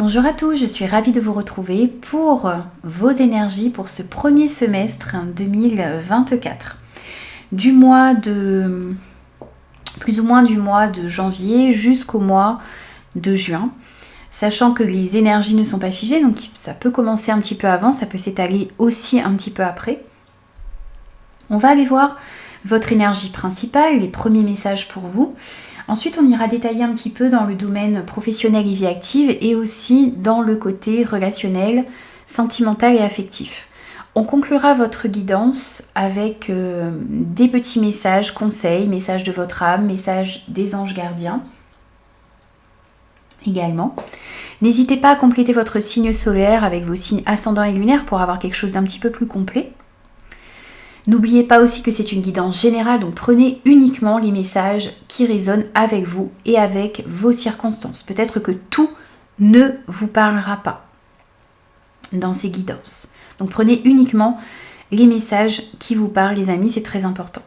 Bonjour à tous, je suis ravie de vous retrouver pour vos énergies pour ce premier semestre 2024. Plus ou moins du mois de janvier jusqu'au mois de juin. Sachant que les énergies ne sont pas figées, donc ça peut commencer un petit peu avant, ça peut s'étaler aussi un petit peu après. On va aller voir votre énergie principale, les premiers messages pour vous. Ensuite, on ira détailler un petit peu dans le domaine professionnel et vie active et aussi dans le côté relationnel, sentimental et affectif. On conclura votre guidance avec des petits messages, conseils, messages de votre âme, messages des anges gardiens également. N'hésitez pas à compléter votre signe solaire avec vos signes ascendants et lunaires pour avoir quelque chose d'un petit peu plus complet. N'oubliez pas aussi que c'est une guidance générale, donc prenez uniquement les messages qui résonnent avec vous et avec vos circonstances. Peut-être que tout ne vous parlera pas dans ces guidances. Donc prenez uniquement les messages qui vous parlent, les amis, c'est très important.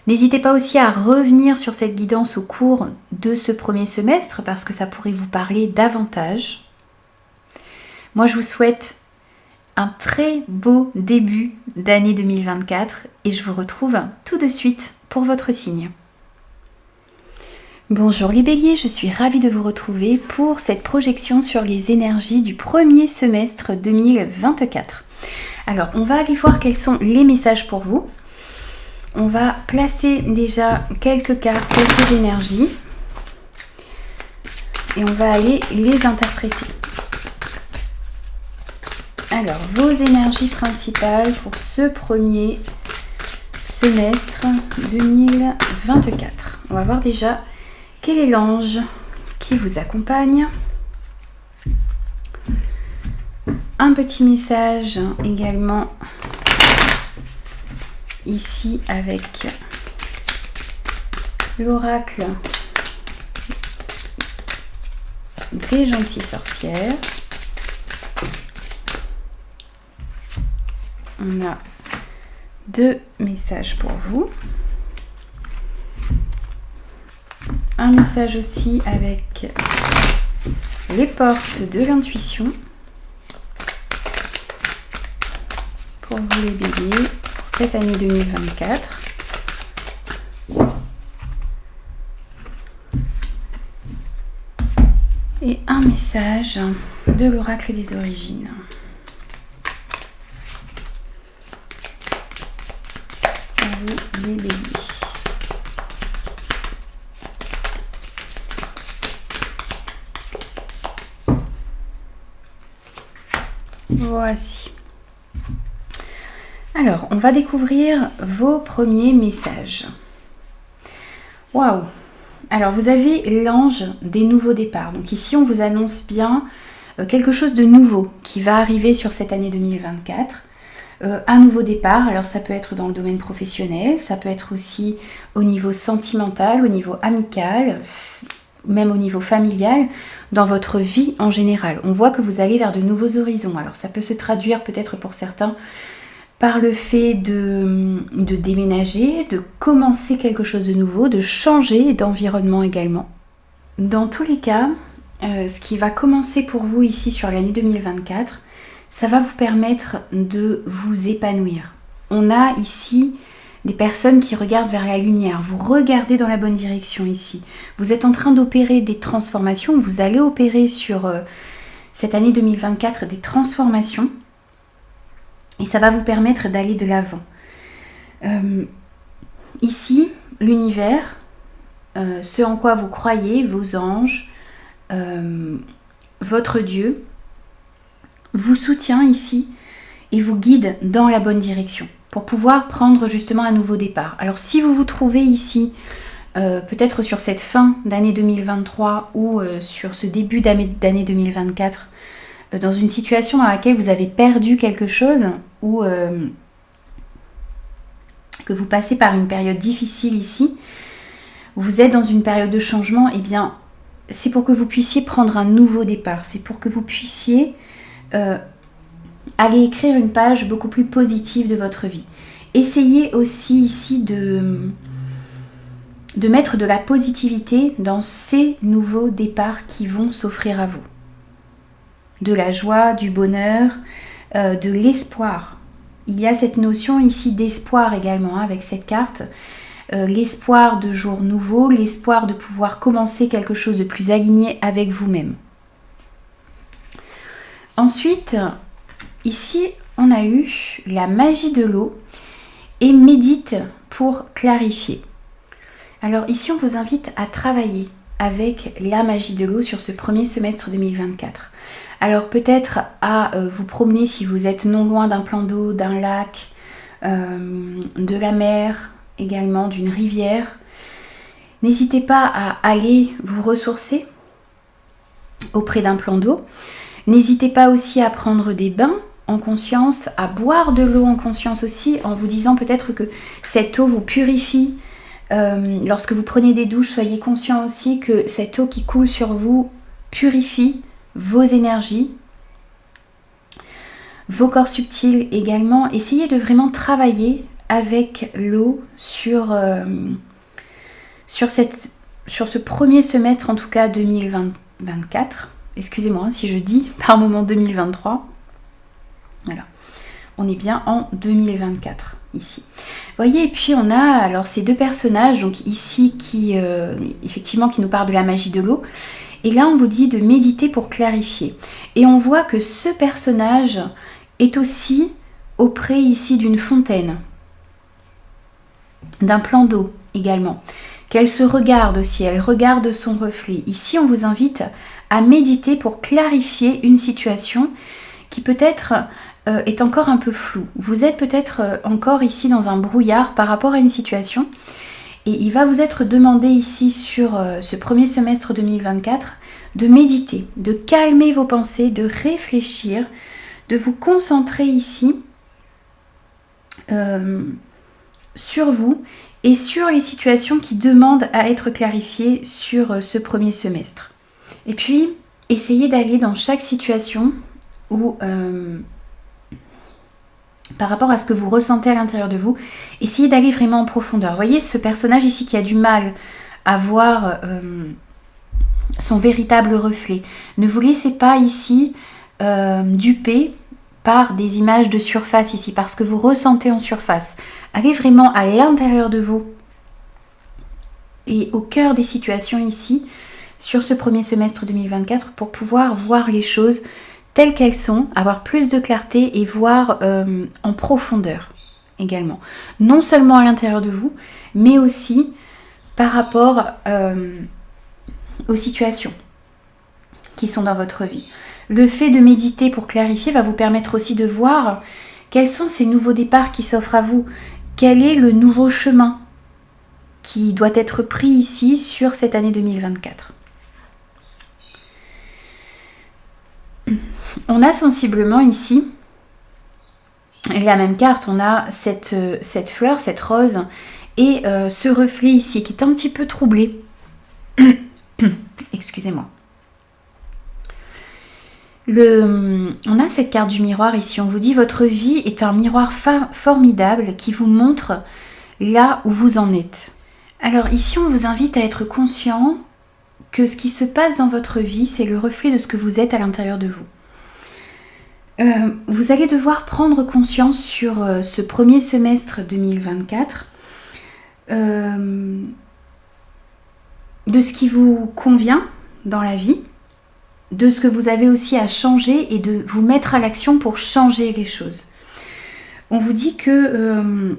N'hésitez pas aussi à revenir sur cette guidance au cours de ce premier semestre parce que ça pourrait vous parler davantage. Moi, je vous souhaite un très beau début d'année 2024 et je vous retrouve tout de suite pour votre signe. Bonjour les béliers, je suis ravie de vous retrouver pour cette projection sur les énergies du premier semestre 2024. Alors, on va aller voir quels sont les messages pour vous. On va placer déjà quelques cartes, quelques énergies et on va aller les interpréter. Alors, vos énergies principales pour ce premier semestre 2024. On va voir déjà quel est l'ange qui vous accompagne. Un petit message également ici avec l'oracle des gentilles sorcières. On a deux messages pour vous. Un message aussi avec les portes de l'intuition. Pour vous les béliers, pour cette année 2024. Et un message de l'oracle des origines. Les béliers. Voici. Alors, on va découvrir vos premiers messages. Waouh! Alors, vous avez l'ange des nouveaux départs. Donc ici, on vous annonce bien quelque chose de nouveau qui va arriver sur cette année 2024. Un nouveau départ, alors ça peut être dans le domaine professionnel, ça peut être aussi au niveau sentimental, au niveau amical, même au niveau familial, dans votre vie en général. On voit que vous allez vers de nouveaux horizons. Alors ça peut se traduire peut-être pour certains par le fait de déménager, de commencer quelque chose de nouveau, de changer d'environnement également. Dans tous les cas, ce qui va commencer pour vous ici sur l'année 2024, ça va vous permettre de vous épanouir. On a ici des personnes qui regardent vers la lumière. Vous regardez dans la bonne direction ici. Vous êtes en train d'opérer des transformations. Vous allez opérer sur cette année 2024 des transformations. Et ça va vous permettre d'aller de l'avant. Ici, l'univers, ce en quoi vous croyez, vos anges, votre Dieu, vous soutient ici et vous guide dans la bonne direction pour pouvoir prendre justement un nouveau départ. Alors si vous vous trouvez ici, peut-être sur cette fin d'année 2023 ou sur ce début d'année 2024, dans une situation dans laquelle vous avez perdu quelque chose ou que vous passez par une période difficile ici, vous êtes dans une période de changement, eh bien c'est pour que vous puissiez prendre un nouveau départ, c'est pour que vous puissiez aller écrire une page beaucoup plus positive de votre vie. Essayez aussi ici de mettre de la positivité dans ces nouveaux départs qui vont s'offrir à vous. De la joie, du bonheur, de l'espoir. Il y a cette notion ici d'espoir également avec cette carte. L'espoir de jours nouveaux, l'espoir de pouvoir commencer quelque chose de plus aligné avec vous-même. Ensuite, ici, on a eu la magie de l'eau et médite pour clarifier. Alors ici, on vous invite à travailler avec la magie de l'eau sur ce premier semestre 2024. Alors peut-être à vous promener si vous êtes non loin d'un plan d'eau, d'un lac, de la mer, également d'une rivière. N'hésitez pas à aller vous ressourcer auprès d'un plan d'eau. N'hésitez pas aussi à prendre des bains en conscience, à boire de l'eau en conscience aussi, en vous disant peut-être que cette eau vous purifie. Lorsque vous prenez des douches, soyez conscient aussi que cette eau qui coule sur vous purifie vos énergies, vos corps subtils également. Essayez de vraiment travailler avec l'eau sur ce premier semestre, en tout cas 2024. Excusez-moi si je dis par moment 2023. Voilà, on est bien en 2024 ici. Vous voyez, et puis on a alors ces deux personnages, donc ici qui effectivement qui nous parlent de la magie de l'eau. Et là, on vous dit de méditer pour clarifier. Et on voit que ce personnage est aussi auprès ici d'une fontaine, d'un plan d'eau également, qu'elle se regarde aussi, elle regarde son reflet. Ici, on vous invite à méditer pour clarifier une situation qui peut-être est encore un peu floue. Vous êtes peut-être encore ici dans un brouillard par rapport à une situation. Et il va vous être demandé ici sur ce premier semestre 2024 de méditer, de calmer vos pensées, de réfléchir, de vous concentrer ici sur vous et sur les situations qui demandent à être clarifiées sur ce premier semestre. Et puis, essayez d'aller dans chaque situation où... par rapport à ce que vous ressentez à l'intérieur de vous, essayez d'aller vraiment en profondeur. Vous voyez ce personnage ici qui a du mal à voir son véritable reflet. Ne vous laissez pas ici duper par des images de surface ici, parce que vous ressentez en surface. Allez vraiment à l'intérieur de vous et au cœur des situations ici, sur ce premier semestre 2024, pour pouvoir voir les choses telles qu'elles sont, avoir plus de clarté et voir en profondeur également. Non seulement à l'intérieur de vous, mais aussi par rapport aux situations qui sont dans votre vie. Le fait de méditer pour clarifier va vous permettre aussi de voir quels sont ces nouveaux départs qui s'offrent à vous. Quel est le nouveau chemin qui doit être pris ici sur cette année 2024. On a sensiblement ici la même carte, on a cette fleur, cette rose et ce reflet ici qui est un petit peu troublé. Excusez-moi. On a cette carte du miroir ici, on vous dit votre vie est un miroir formidable qui vous montre là où vous en êtes. Alors ici on vous invite à être conscient que ce qui se passe dans votre vie c'est le reflet de ce que vous êtes à l'intérieur de vous. Vous allez devoir prendre conscience sur ce premier semestre 2024 de ce qui vous convient dans la vie, de ce que vous avez aussi à changer et de vous mettre à l'action pour changer les choses. On vous dit que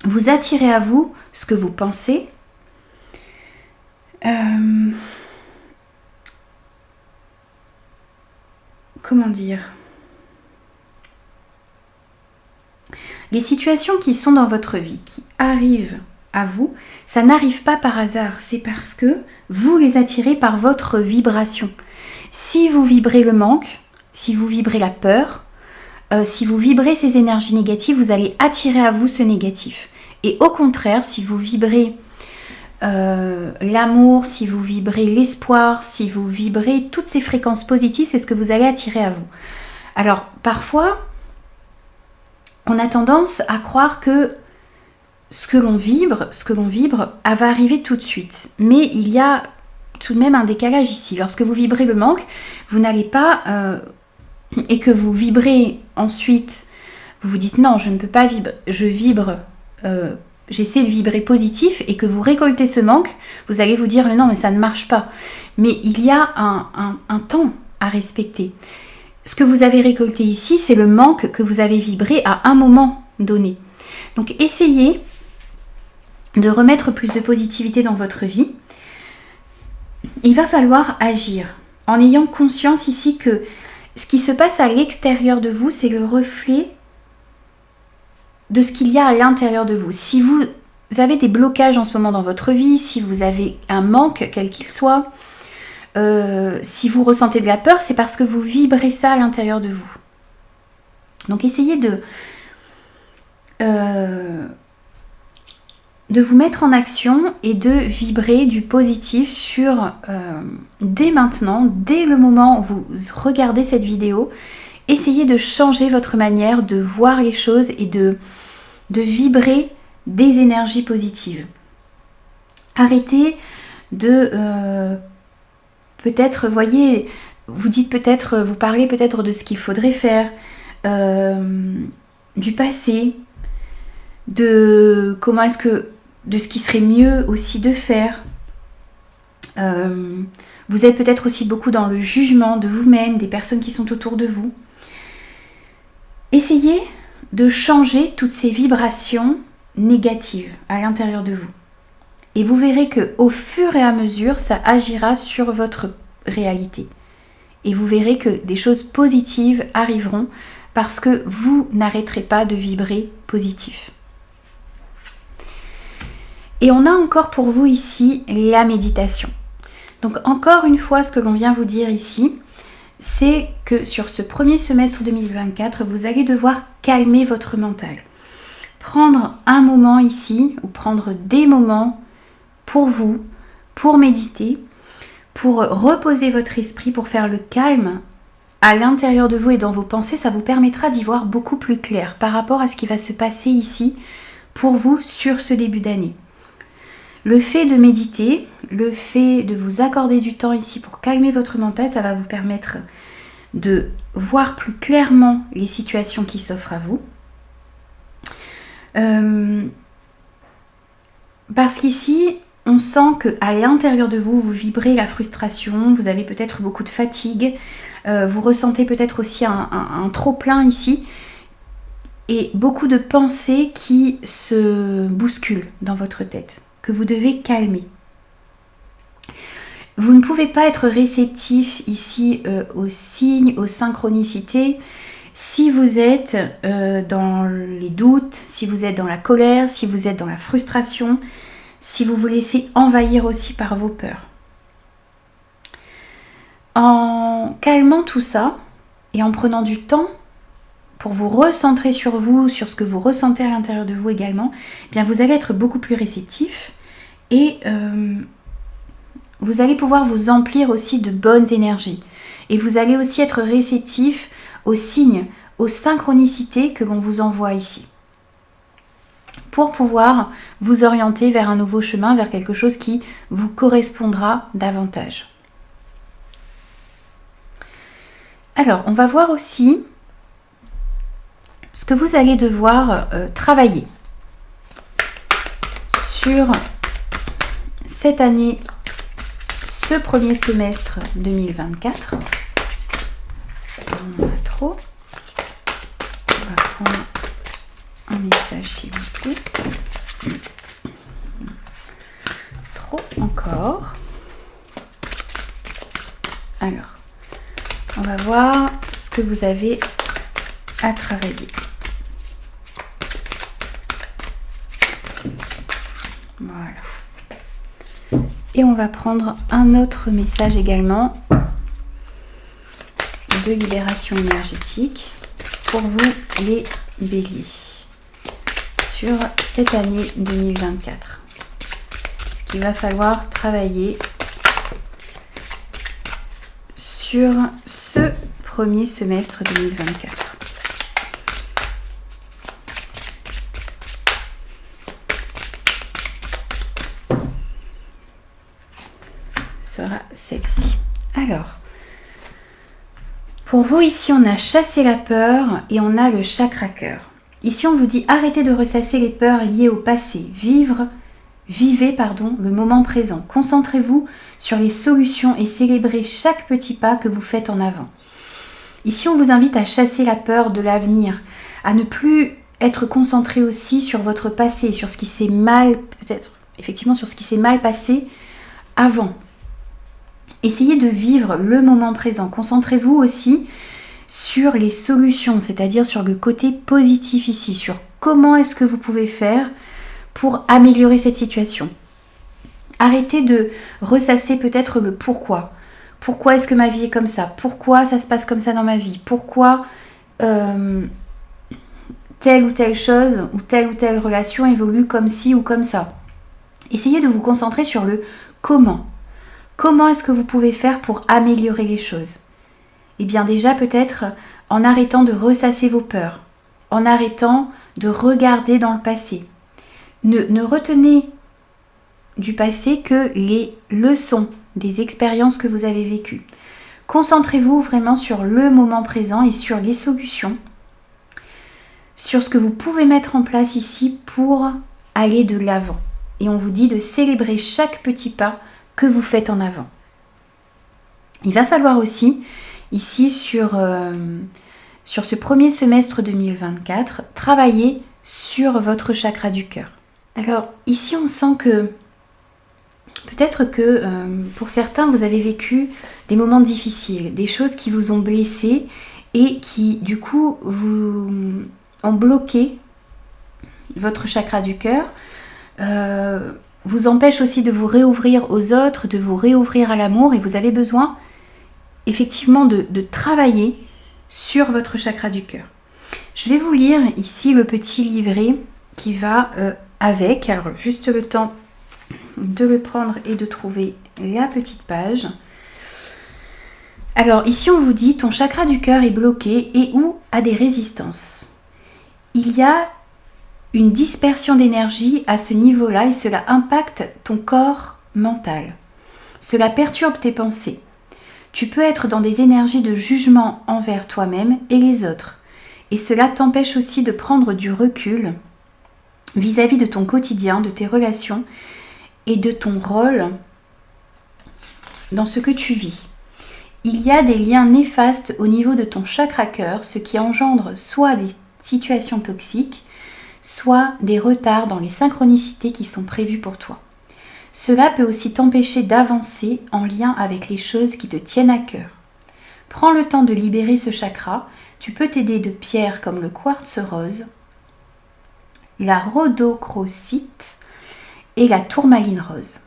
vous attirez à vous ce que vous pensez. Comment dire ? Les situations qui sont dans votre vie, qui arrivent à vous, ça n'arrive pas par hasard, c'est parce que vous les attirez par votre vibration. Si vous vibrez le manque, si vous vibrez la peur, si vous vibrez ces énergies négatives, vous allez attirer à vous ce négatif. Et au contraire, si vous vibrez l'amour, si vous vibrez l'espoir, si vous vibrez toutes ces fréquences positives, c'est ce que vous allez attirer à vous. Alors, parfois, on a tendance à croire que ce que l'on vibre, elle va arriver tout de suite. Mais il y a tout de même un décalage ici. Lorsque vous vibrez le manque, vous n'allez pas... et que vous vibrez ensuite, vous vous dites non, je ne peux pas vibrer, j'essaie de vibrer positif, et que vous récoltez ce manque, vous allez vous dire non, mais ça ne marche pas. Mais il y a un temps à respecter. Ce que vous avez récolté ici, c'est le manque que vous avez vibré à un moment donné. Donc essayez de remettre plus de positivité dans votre vie. Il va falloir agir en ayant conscience ici que ce qui se passe à l'extérieur de vous, c'est le reflet de ce qu'il y a à l'intérieur de vous. Si vous avez des blocages en ce moment dans votre vie, si vous avez un manque, quel qu'il soit, si vous ressentez de la peur, c'est parce que vous vibrez ça à l'intérieur de vous. Donc essayez de vous mettre en action et de vibrer du positif sur dès maintenant, dès le moment où vous regardez cette vidéo. Essayez de changer votre manière de voir les choses et de vibrer des énergies positives. Arrêtez de peut-être, voyez, vous parlez peut-être de ce qu'il faudrait faire, du passé, de ce qui serait mieux aussi de faire. Vous êtes peut-être aussi beaucoup dans le jugement de vous-même, des personnes qui sont autour de vous. Essayez de changer toutes ces vibrations négatives à l'intérieur de vous. Et vous verrez que au fur et à mesure, ça agira sur votre réalité. Et vous verrez que des choses positives arriveront parce que vous n'arrêterez pas de vibrer positif. Et on a encore pour vous ici la méditation. Donc encore une fois, ce que l'on vient vous dire ici, c'est que sur ce premier semestre 2024, vous allez devoir calmer votre mental. Prendre un moment ici, ou prendre des moments pour vous, pour méditer, pour reposer votre esprit, pour faire le calme à l'intérieur de vous et dans vos pensées. Ça vous permettra d'y voir beaucoup plus clair par rapport à ce qui va se passer ici pour vous sur ce début d'année. Le fait de méditer, le fait de vous accorder du temps ici pour calmer votre mental, ça va vous permettre de voir plus clairement les situations qui s'offrent à vous. Parce qu'ici, on sent qu'à l'intérieur de vous, vous vibrez la frustration, vous avez peut-être beaucoup de fatigue, vous ressentez peut-être aussi un trop-plein ici, et beaucoup de pensées qui se bousculent dans votre tête, que vous devez calmer. Vous ne pouvez pas être réceptif ici aux signes, aux synchronicités, si vous êtes dans les doutes, si vous êtes dans la colère, si vous êtes dans la frustration, si vous vous laissez envahir aussi par vos peurs. En calmant tout ça et en prenant du temps pour vous recentrer sur vous, sur ce que vous ressentez à l'intérieur de vous également, eh bien vous allez être beaucoup plus réceptif et vous allez pouvoir vous emplir aussi de bonnes énergies. Et vous allez aussi être réceptif aux signes, aux synchronicités que l'on vous envoie ici. Pour pouvoir vous orienter vers un nouveau chemin, vers quelque chose qui vous correspondra davantage. Alors, on va voir aussi ce que vous allez devoir travailler sur cette année, ce premier semestre 2024. On en a trop. On va prendre un message s'il vous plaît. Trop encore. Alors, on va voir ce que vous avez à travailler. Voilà. Et on va prendre un autre message également de libération énergétique pour vous les béliers sur cette année 2024. Ce qu'il va falloir travailler sur ce premier semestre 2024. Alors, pour vous, ici, on a chassé la peur et on a le chakra cœur. Ici, on vous dit arrêtez de ressasser les peurs liées au passé. Vivez, le moment présent. Concentrez-vous sur les solutions et célébrez chaque petit pas que vous faites en avant. Ici, on vous invite à chasser la peur de l'avenir, à ne plus être concentré aussi sur votre passé, sur ce qui s'est mal, peut-être, effectivement, sur ce qui s'est mal passé avant. Essayez de vivre le moment présent. Concentrez-vous aussi sur les solutions, c'est-à-dire sur le côté positif ici, sur comment est-ce que vous pouvez faire pour améliorer cette situation. Arrêtez de ressasser peut-être le pourquoi. Pourquoi est-ce que ma vie est comme ça? Pourquoi ça se passe comme ça dans ma vie? Pourquoi telle ou telle chose ou telle relation évolue comme ci ou comme ça? Essayez de vous concentrer sur le comment. Comment est-ce que vous pouvez faire pour améliorer les choses? Eh bien déjà peut-être en arrêtant de ressasser vos peurs, en arrêtant de regarder dans le passé. Ne retenez du passé que les leçons des expériences que vous avez vécues. Concentrez-vous vraiment sur le moment présent et sur les solutions, sur ce que vous pouvez mettre en place ici pour aller de l'avant. Et on vous dit de célébrer chaque petit pas que vous faites en avant. Il va falloir aussi, ici sur ce premier semestre 2024, travailler sur votre chakra du cœur. Alors ici on sent que peut-être que pour certains vous avez vécu des moments difficiles, des choses qui vous ont blessé et qui du coup vous ont bloqué votre chakra du cœur, vous empêche aussi de vous réouvrir aux autres, de vous réouvrir à l'amour, et vous avez besoin effectivement de travailler sur votre chakra du cœur. Je vais vous lire ici le petit livret qui va avec. Alors juste le temps de le prendre et de trouver la petite page. Alors ici on vous dit ton chakra du cœur est bloqué et ou a des résistances. Il y a une dispersion d'énergie à ce niveau-là et cela impacte ton corps mental. Cela perturbe tes pensées. Tu peux être dans des énergies de jugement envers toi-même et les autres. Et cela t'empêche aussi de prendre du recul vis-à-vis de ton quotidien, de tes relations et de ton rôle dans ce que tu vis. Il y a des liens néfastes au niveau de ton chakra cœur, ce qui engendre soit des situations toxiques, soit des retards dans les synchronicités qui sont prévues pour toi. Cela peut aussi t'empêcher d'avancer en lien avec les choses qui te tiennent à cœur. Prends le temps de libérer ce chakra. Tu peux t'aider de pierres comme le quartz rose, la rhodochrosite et la tourmaline rose.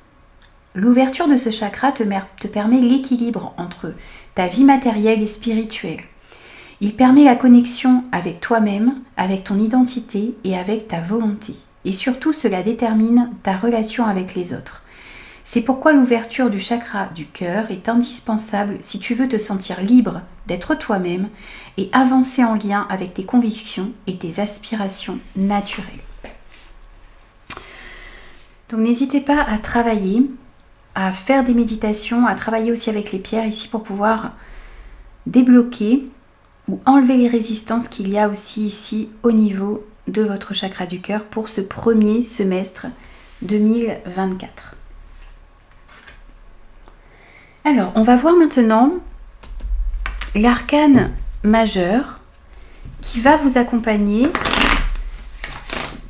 L'ouverture de ce chakra te permet l'équilibre entre ta vie matérielle et spirituelle. Il permet la connexion avec toi-même, avec ton identité et avec ta volonté. Et surtout, cela détermine ta relation avec les autres. C'est pourquoi l'ouverture du chakra du cœur est indispensable si tu veux te sentir libre d'être toi-même et avancer en lien avec tes convictions et tes aspirations naturelles. Donc n'hésitez pas à travailler, à faire des méditations, à travailler aussi avec les pierres ici pour pouvoir débloquer ou enlever les résistances qu'il y a aussi ici au niveau de votre chakra du cœur pour ce premier semestre 2024. Alors, on va voir maintenant l'arcane majeur qui va vous accompagner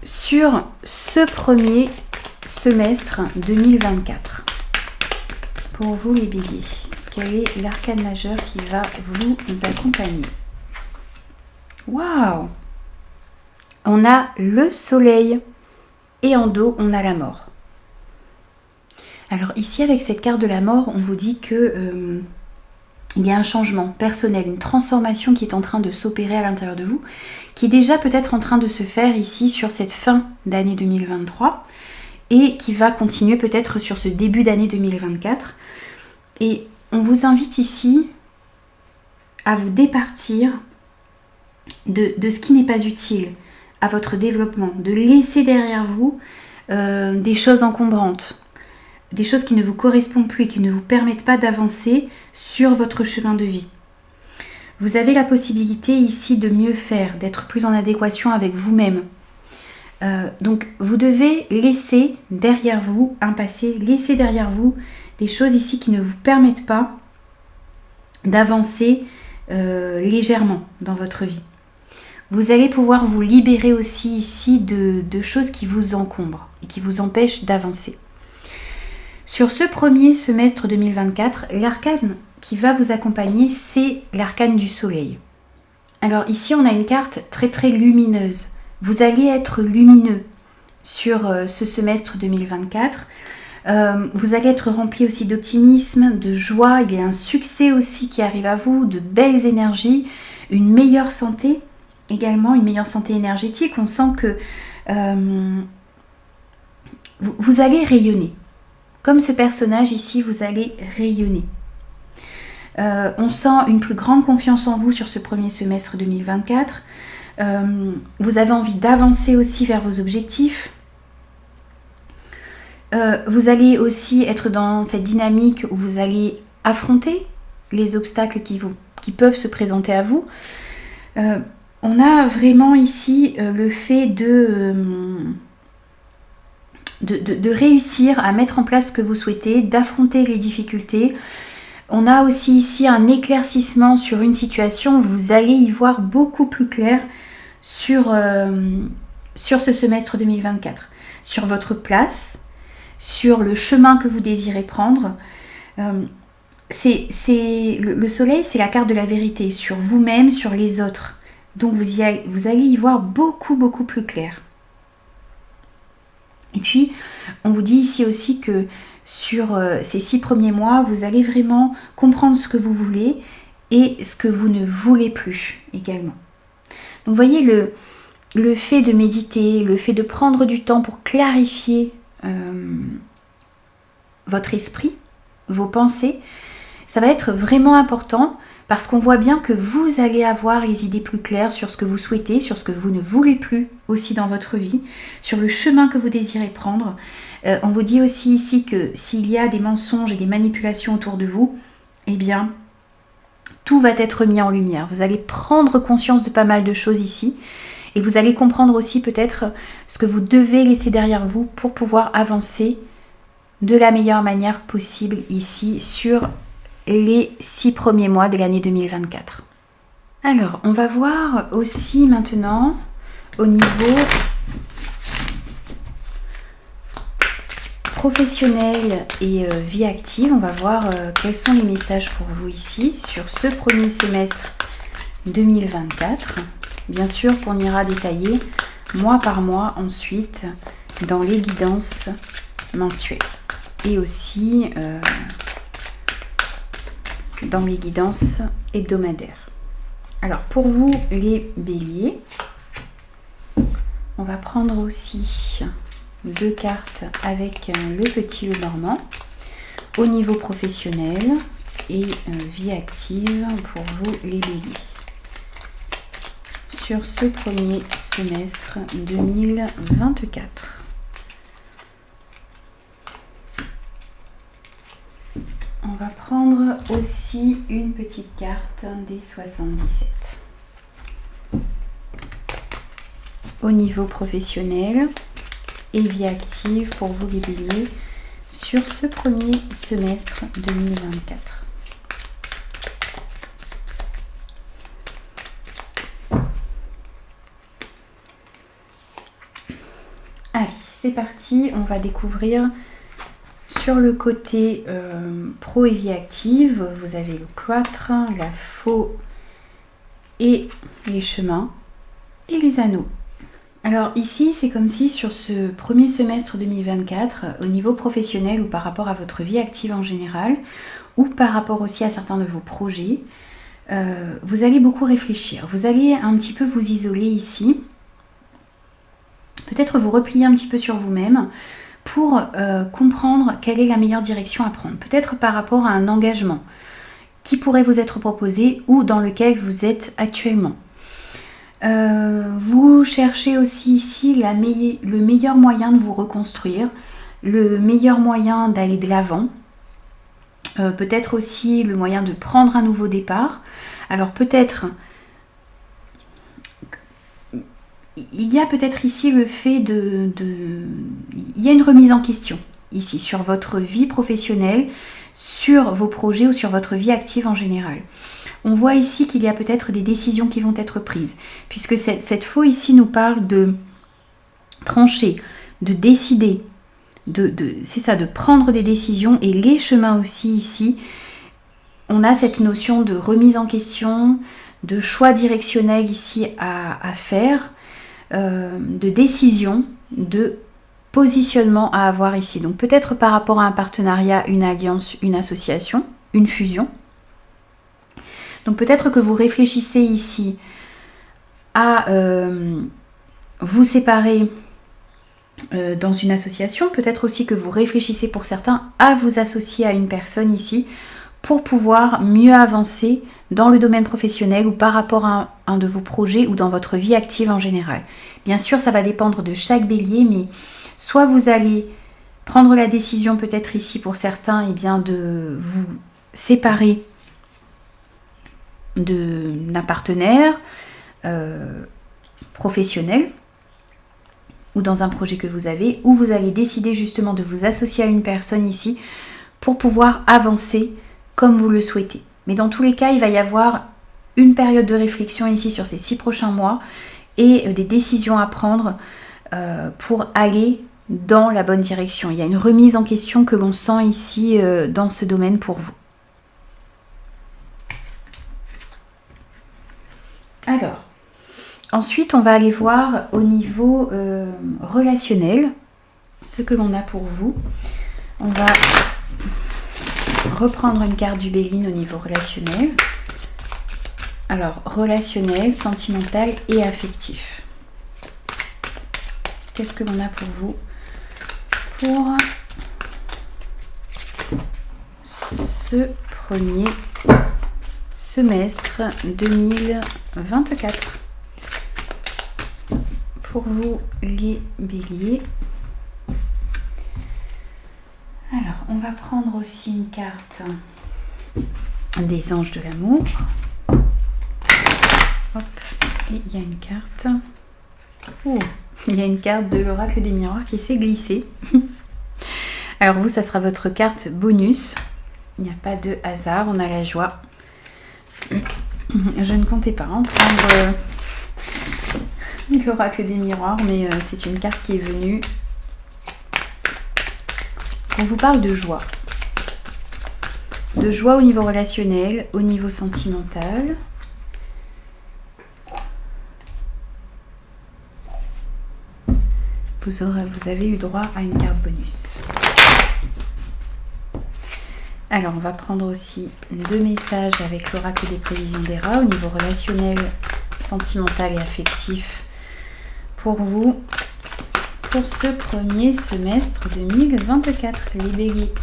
sur ce premier semestre 2024. Pour vous les béliers, quel est l'arcane majeur qui va vous accompagner? Waouh! On a le soleil et en dos, on a la mort. Alors ici, avec cette carte de la mort, on vous dit que il y a un changement personnel, une transformation qui est en train de s'opérer à l'intérieur de vous, qui est déjà peut-être en train de se faire ici sur cette fin d'année 2023 et qui va continuer peut-être sur ce début d'année 2024. Et on vous invite ici à vous départir de ce qui n'est pas utile à votre développement, de laisser derrière vous des choses encombrantes, des choses qui ne vous correspondent plus et qui ne vous permettent pas d'avancer sur votre chemin de vie. Vous avez la possibilité ici de mieux faire, d'être plus en adéquation avec vous-même. Donc vous devez laisser derrière vous un passé, laisser derrière vous des choses ici qui ne vous permettent pas d'avancer légèrement dans votre vie. Vous allez pouvoir vous libérer aussi ici de choses qui vous encombrent et qui vous empêchent d'avancer. Sur ce premier semestre 2024, l'arcane qui va vous accompagner, c'est l'arcane du soleil. Alors ici, on a une carte très très lumineuse. Vous allez être lumineux sur ce semestre 2024. Vous allez être rempli aussi d'optimisme, de joie. Il y a un succès aussi qui arrive à vous, de belles énergies, une meilleure santé, également une meilleure santé énergétique. On sent que vous allez rayonner. Comme ce personnage ici, vous allez rayonner. On sent une plus grande confiance en vous sur ce premier semestre 2024. Vous avez envie d'avancer aussi vers vos objectifs. Vous allez aussi être dans cette dynamique où vous allez affronter les obstacles qui peuvent se présenter à vous. On a vraiment ici le fait de réussir à mettre en place ce que vous souhaitez, d'affronter les difficultés. On a aussi ici un éclaircissement sur une situation. Vous allez y voir beaucoup plus clair sur ce semestre 2024. Sur votre place, sur le chemin que vous désirez prendre. Le soleil, c'est la carte de la vérité sur vous-même, sur les autres. Donc vous allez y voir beaucoup, beaucoup plus clair. Et puis, on vous dit ici aussi que sur ces 6 premiers mois, vous allez vraiment comprendre ce que vous voulez et ce que vous ne voulez plus également. Donc, vous voyez, le fait de méditer, le fait de prendre du temps pour clarifier votre esprit, vos pensées, ça va être vraiment important parce qu'on voit bien que vous allez avoir les idées plus claires sur ce que vous souhaitez, sur ce que vous ne voulez plus aussi dans votre vie, sur le chemin que vous désirez prendre. On vous dit aussi ici que s'il y a des mensonges et des manipulations autour de vous, eh bien, tout va être mis en lumière. Vous allez prendre conscience de pas mal de choses ici et vous allez comprendre aussi peut-être ce que vous devez laisser derrière vous pour pouvoir avancer de la meilleure manière possible ici sur les 6 premiers mois de l'année 2024. Alors, on va voir aussi maintenant au niveau professionnel et vie active. On va voir quels sont les messages pour vous ici sur ce premier semestre 2024. Bien sûr qu'on ira détailler mois par mois ensuite dans les guidances mensuelles et aussi dans les guidances hebdomadaires. Alors pour vous les béliers, on va prendre aussi 2 cartes avec le petit Lenormand au niveau professionnel et vie active pour vous les béliers sur ce premier semestre 2024. On va prendre aussi une petite carte des 77. Au niveau professionnel et vie active pour vous les béliers sur ce premier semestre 2024. Allez, c'est parti, on va découvrir sur le côté pro et vie active. Vous avez le cloître, la faux et les chemins et les anneaux. Alors ici, c'est comme si sur ce premier semestre 2024, au niveau professionnel ou par rapport à votre vie active en général, ou par rapport aussi à certains de vos projets, vous allez beaucoup réfléchir. Vous allez un petit peu vous isoler ici. Peut-être vous replier un petit peu sur vous-même pour comprendre quelle est la meilleure direction à prendre. Peut-être par rapport à un engagement qui pourrait vous être proposé ou dans lequel vous êtes actuellement. Vous cherchez aussi ici le meilleur moyen de vous reconstruire, le meilleur moyen d'aller de l'avant. Peut-être aussi le moyen de prendre un nouveau départ. Alors peut-être, il y a peut-être ici le fait il y a une remise en question ici sur votre vie professionnelle, sur vos projets ou sur votre vie active en général. On voit ici qu'il y a peut-être des décisions qui vont être prises, puisque cette faux ici nous parle de trancher, de décider, c'est ça, de prendre des décisions. Et les chemins aussi ici, on a cette notion de remise en question, de choix directionnel ici à faire, de décision, de positionnement à avoir ici. Donc peut-être par rapport à un partenariat, une alliance, une association, une fusion. Donc peut-être que vous réfléchissez ici à vous séparer dans une association. Peut-être aussi que vous réfléchissez pour certains à vous associer à une personne ici pour pouvoir mieux avancer dans le domaine professionnel ou par rapport à un de vos projets ou dans votre vie active en général. Bien sûr, ça va dépendre de chaque bélier, mais soit vous allez prendre la décision peut-être ici pour certains de vous séparer d'un partenaire professionnel ou dans un projet que vous avez, ou vous allez décider justement de vous associer à une personne ici pour pouvoir avancer comme vous le souhaitez. Mais dans tous les cas, il va y avoir une période de réflexion ici sur ces 6 prochains mois et des décisions à prendre pour aller dans la bonne direction. Il y a une remise en question que l'on sent ici dans ce domaine pour vous. Alors, ensuite, on va aller voir au niveau relationnel ce que l'on a pour vous. On va reprendre une carte du Béline au niveau relationnel. Alors, relationnel, sentimental et affectif. Qu'est-ce que l'on a pour vous pour ce premier semestre 2024 pour vous les béliers? Alors, on va prendre aussi une carte des anges de l'amour. Hop, et il y a une carte. Oh, il y a une carte de l'oracle des miroirs qui s'est glissée. Alors vous, ça sera votre carte bonus. Il n'y a pas de hasard, on a la joie. Je ne comptais pas en prendre l'oracle des miroirs, mais c'est une carte qui est venue. On vous parle de joie. De joie au niveau relationnel, au niveau sentimental. Vous avez eu droit à une carte bonus. Alors, on va prendre aussi 2 messages avec l'oracle des prévisions d'Héra au niveau relationnel, sentimental et affectif pour vous, pour ce premier semestre 2024, les béliers.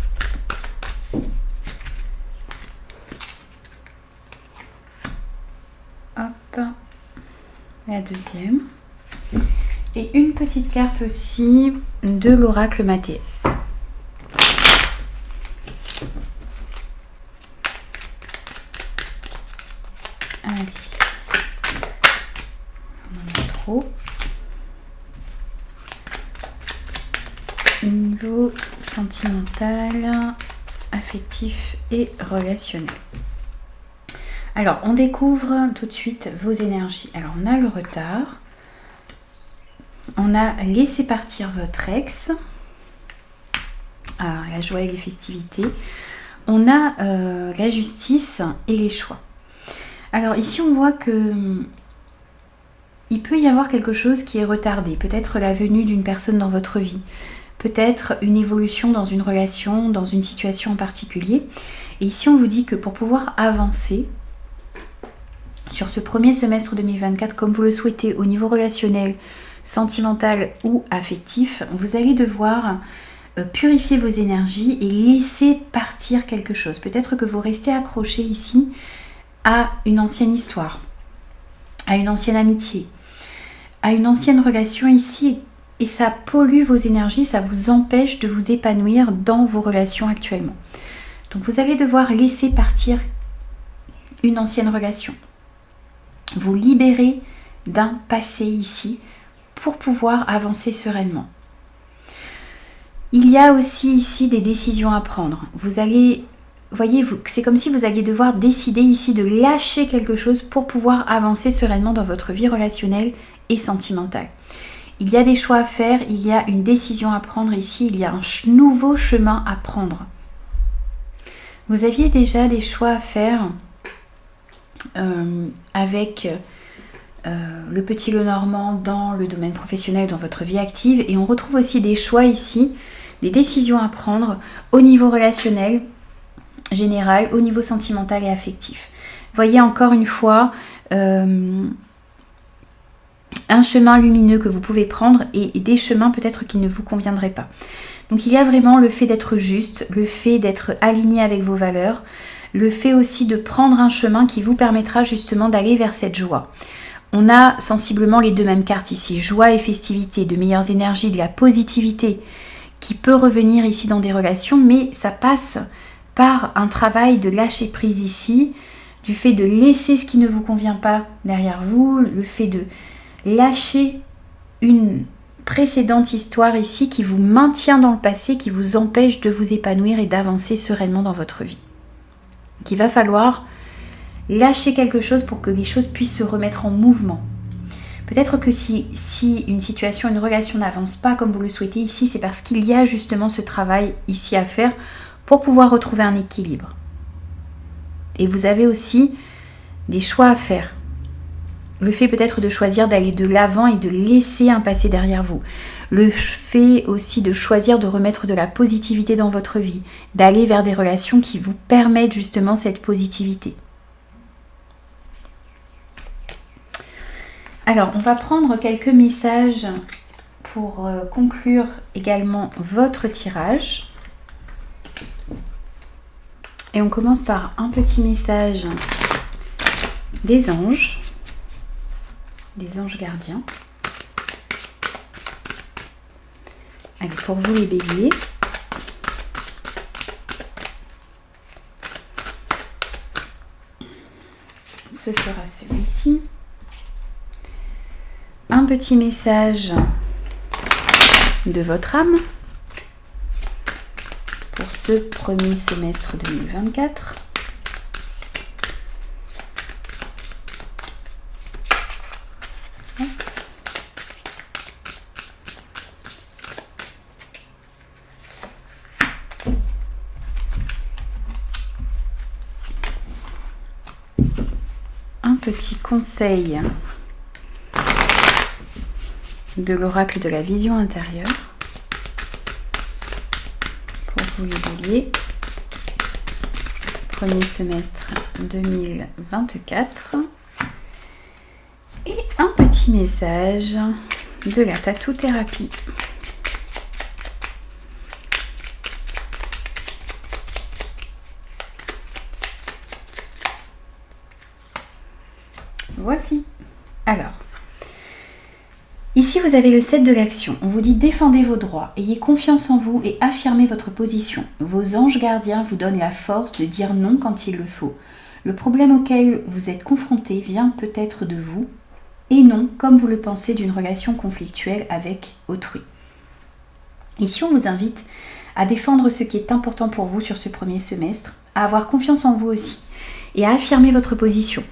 Hop, la deuxième. Et une petite carte aussi de l'oracle Mathéès. Allez. On en a trop. Niveau sentimental, affectif et relationnel. Alors, on découvre tout de suite vos énergies. Alors, on a le retard. On a laissé partir votre ex. Ah, la joie et les festivités. On a la justice et les choix. Alors ici, on voit que il peut y avoir quelque chose qui est retardé. Peut-être la venue d'une personne dans votre vie. Peut-être une évolution dans une relation, dans une situation en particulier. Et ici, on vous dit que pour pouvoir avancer sur ce premier semestre 2024, comme vous le souhaitez, au niveau relationnel, sentimental ou affectif, vous allez devoir purifier vos énergies et laisser partir quelque chose. Peut-être que vous restez accroché ici à une ancienne histoire, à une ancienne amitié, à une ancienne relation ici. et ça pollue vos énergies, ça vous empêche de vous épanouir dans vos relations actuellement. Donc vous allez devoir laisser partir une ancienne relation. Vous libérer d'un passé ici pour pouvoir avancer sereinement. Il y a aussi ici des décisions à prendre. Vous allez, voyez, c'est comme si vous alliez devoir décider ici de lâcher quelque chose pour pouvoir avancer sereinement dans votre vie relationnelle et sentimentale. Il y a des choix à faire, il y a une décision à prendre ici, il y a un nouveau chemin à prendre. Vous aviez déjà des choix à faire avec le petit Lenormand dans le domaine professionnel, dans votre vie active, et on retrouve aussi des choix ici, des décisions à prendre au niveau relationnel général, au niveau sentimental et affectif. Voyez encore une fois un chemin lumineux que vous pouvez prendre et des chemins peut-être qui ne vous conviendraient pas. Donc il y a vraiment le fait d'être juste, le fait d'être aligné avec vos valeurs, le fait aussi de prendre un chemin qui vous permettra justement d'aller vers cette joie. On a sensiblement les deux mêmes cartes ici, joie et festivité, de meilleures énergies, de la positivité qui peut revenir ici dans des relations, mais ça passe par un travail de lâcher prise ici, du fait de laisser ce qui ne vous convient pas derrière vous, le fait de lâcher une précédente histoire ici qui vous maintient dans le passé, qui vous empêche de vous épanouir et d'avancer sereinement dans votre vie. Donc il va falloir lâcher quelque chose pour que les choses puissent se remettre en mouvement. Peut-être que si une situation, une relation n'avance pas comme vous le souhaitez ici, c'est parce qu'il y a justement ce travail ici à faire pour pouvoir retrouver un équilibre. Et vous avez aussi des choix à faire. Le fait peut-être de choisir d'aller de l'avant et de laisser un passé derrière vous. Le fait aussi de choisir de remettre de la positivité dans votre vie, d'aller vers des relations qui vous permettent justement cette positivité. Alors, on va prendre quelques messages pour conclure également votre tirage. Et on commence par un petit message des anges gardiens. Allez, pour vous les béliers. Ce sera celui-ci. Un petit message de votre âme pour ce premier semestre 2024. Un petit conseil de l'oracle de la vision intérieure pour vous les béliers, premier semestre 2024, et un petit message de la tattoo thérapie. Voici. Alors, ici, vous avez le 7 de l'action. On vous dit défendez vos droits, ayez confiance en vous et affirmez votre position. Vos anges gardiens vous donnent la force de dire non quand il le faut. Le problème auquel vous êtes confronté vient peut-être de vous et non, comme vous le pensez, d'une relation conflictuelle avec autrui. Ici, on vous invite à défendre ce qui est important pour vous sur ce premier semestre, à avoir confiance en vous aussi et à affirmer votre position.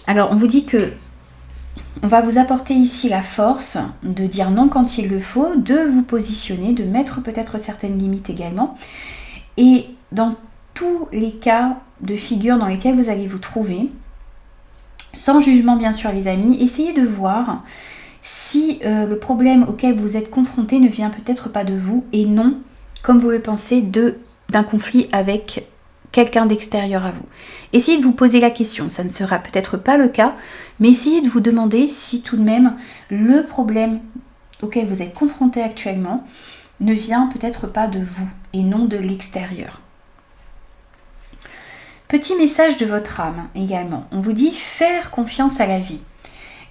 Alors, on vous dit que on va vous apporter ici la force de dire non quand il le faut, de vous positionner, de mettre peut-être certaines limites également. Et dans tous les cas de figure dans lesquels vous allez vous trouver, sans jugement bien sûr les amis, essayez de voir si le problème auquel vous êtes confronté ne vient peut-être pas de vous et non, comme vous le pensez, d'un conflit avec quelqu'un d'extérieur à vous. Essayez de vous poser la question, ça ne sera peut-être pas le cas, mais essayez de vous demander si tout de même le problème auquel vous êtes confronté actuellement ne vient peut-être pas de vous et non de l'extérieur. Petit message de votre âme également, on vous dit faire confiance à la vie.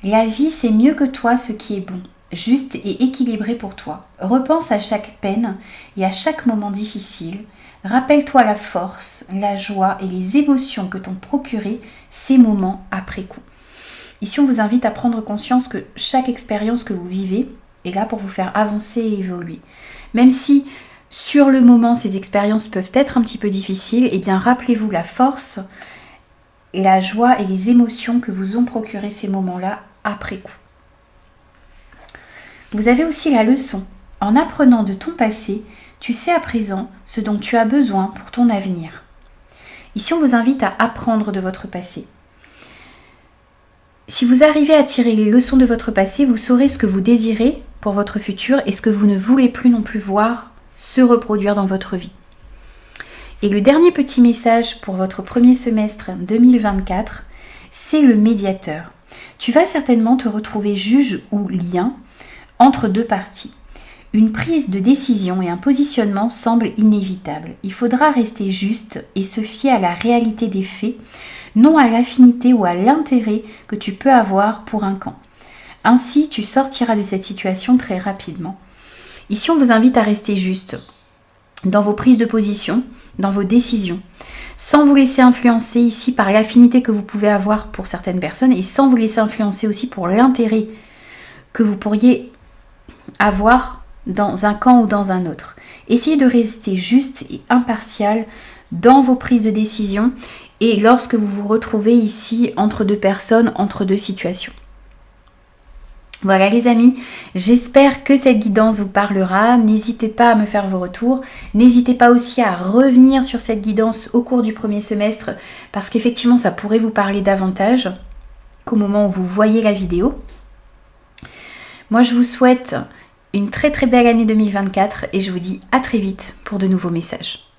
La vie sait mieux que toi ce qui est bon. juste et équilibré pour toi. Repense à chaque peine et à chaque moment difficile. Rappelle-toi la force, la joie et les émotions que t'ont procuré ces moments après coup. Ici, on vous invite à prendre conscience que chaque expérience que vous vivez est là pour vous faire avancer et évoluer. Même si sur le moment, ces expériences peuvent être un petit peu difficiles, eh bien rappelez-vous la force, la joie et les émotions que vous ont procuré ces moments-là après coup. Vous avez aussi la leçon. En apprenant de ton passé, tu sais à présent ce dont tu as besoin pour ton avenir. Ici, on vous invite à apprendre de votre passé. Si vous arrivez à tirer les leçons de votre passé, vous saurez ce que vous désirez pour votre futur et ce que vous ne voulez plus non plus voir se reproduire dans votre vie. Et le dernier petit message pour votre premier semestre 2024, c'est le médiateur. Tu vas certainement te retrouver juge ou lien entre deux parties. Une prise de décision et un positionnement semblent inévitables. Il faudra rester juste et se fier à la réalité des faits, non à l'affinité ou à l'intérêt que tu peux avoir pour un camp. Ainsi, tu sortiras de cette situation très rapidement. Ici, on vous invite à rester juste dans vos prises de position, dans vos décisions, sans vous laisser influencer ici par l'affinité que vous pouvez avoir pour certaines personnes et sans vous laisser influencer aussi pour l'intérêt que vous pourriez avoir dans un camp ou dans un autre. Essayez de rester juste et impartial dans vos prises de décision et lorsque vous vous retrouvez ici entre deux personnes, entre deux situations. Voilà les amis, j'espère que cette guidance vous parlera. N'hésitez pas à me faire vos retours. N'hésitez pas aussi à revenir sur cette guidance au cours du premier semestre parce qu'effectivement ça pourrait vous parler davantage qu'au moment où vous voyez la vidéo. Moi je vous souhaite une très très belle année 2024 et je vous dis à très vite pour de nouveaux messages.